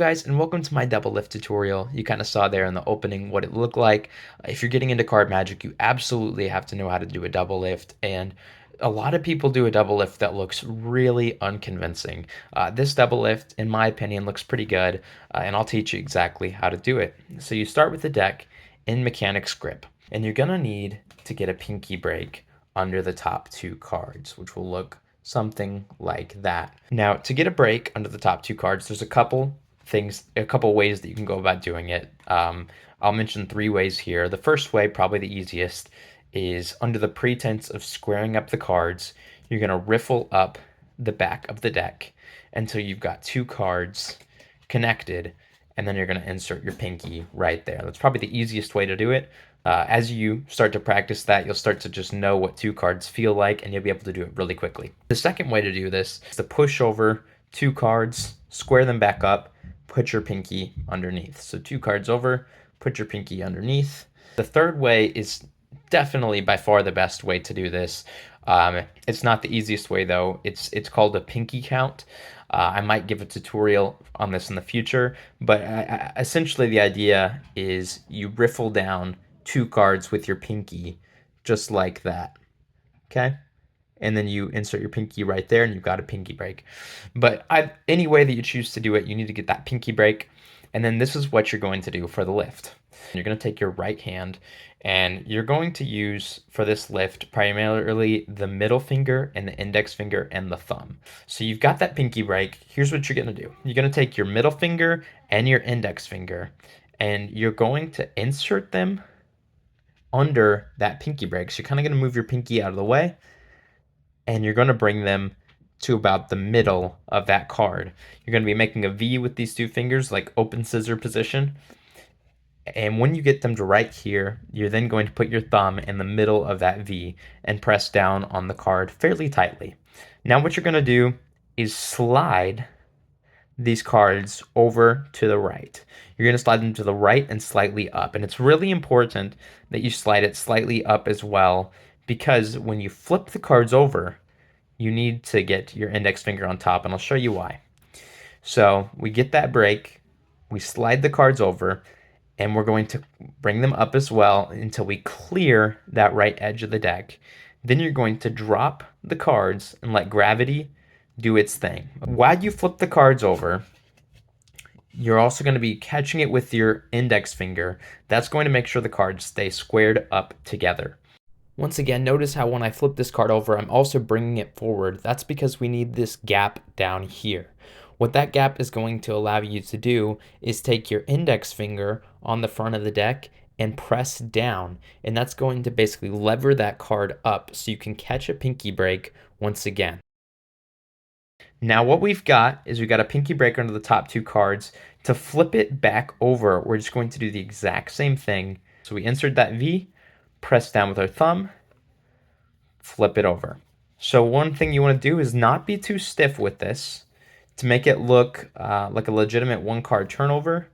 guys, and welcome to my double lift tutorial. You kind of saw there in the opening what it looked like. If you're getting into card magic, you absolutely have to know how to do a double lift, and a lot of people do a double lift that looks really unconvincing. This double lift, in my opinion, looks pretty good, and I'll teach you exactly how to do it. So you start with the deck in Mechanics Grip, and you're gonna need to get a pinky break under the top two cards, which will look something like that. Now, to get a break under the top two cards, there's a couple ways that you can go about doing it. I'll mention three ways here. The first way, probably the easiest, is under the pretense of squaring up the cards, you're going to riffle up the back of the deck until you've got two cards connected, and then you're going to insert your pinky right there. That's probably the easiest way to do it. As you start to practice that, you'll start to just know what two cards feel like, and you'll be able to do it really quickly. The second way to do this is to push over two cards, square them back up, put your pinky underneath. So two cards over, put your pinky underneath. The third way is definitely by far the best way to do this. It's not the easiest way though. It's called a pinky count. I might give a tutorial on this in the future, but essentially the idea is you riffle down two cards with your pinky, just like that, okay? And then you insert your pinky right there, and you've got a pinky break. But any way that you choose to do it, you need to get that pinky break, and then this is what you're going to do for the lift. You're going to take your right hand, and you're going to use, for this lift, primarily the middle finger and the index finger and the thumb. So you've got that pinky break. Here's what you're going to do. You're going to take your middle finger and your index finger, and you're going to insert them under that pinky break. So you're kind of going to move your pinky out of the way, and you're going to bring them to about the middle of that card. You're going to be making a V with these two fingers, like open scissor position. And when you get them to right here, you're then going to put your thumb in the middle of that V and press down on the card fairly tightly. Now what you're going to do is slide these cards over to the right. You're going to slide them to the right and slightly up. And it's really important that you slide it slightly up as well, because when you flip the cards over, you need to get your index finger on top, and I'll show you why. So we get that break, we slide the cards over, and we're going to bring them up as well until we clear that right edge of the deck. Then you're going to drop the cards and let gravity do its thing. While you flip the cards over, you're also going to be catching it with your index finger. That's going to make sure the cards stay squared up together. Once again, notice how when I flip this card over, I'm also bringing it forward. That's because we need this gap down here. What that gap is going to allow you to do is take your index finger on the front of the deck and press down, and that's going to basically lever that card up so you can catch a pinky break once again. Now what we've got is we've got a pinky break under the top two cards. To flip it back over, we're just going to do the exact same thing. So we insert that V, press down with our thumb, flip it over. So one thing you want to do is not be too stiff with this to make it look like a legitimate one card turnover.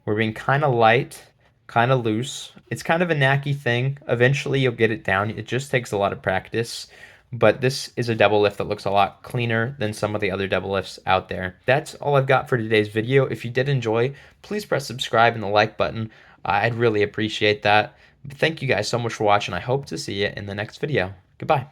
We're being kind of light, kind of loose. It's kind of a knacky thing. Eventually you'll get it down. It just takes a lot of practice. But this is a double lift that looks a lot cleaner than some of the other double lifts out there. That's all I've got for today's video. If you did enjoy, please press subscribe and the like button. I'd really appreciate that. But thank you guys so much for watching. I hope to see you in the next video. Goodbye.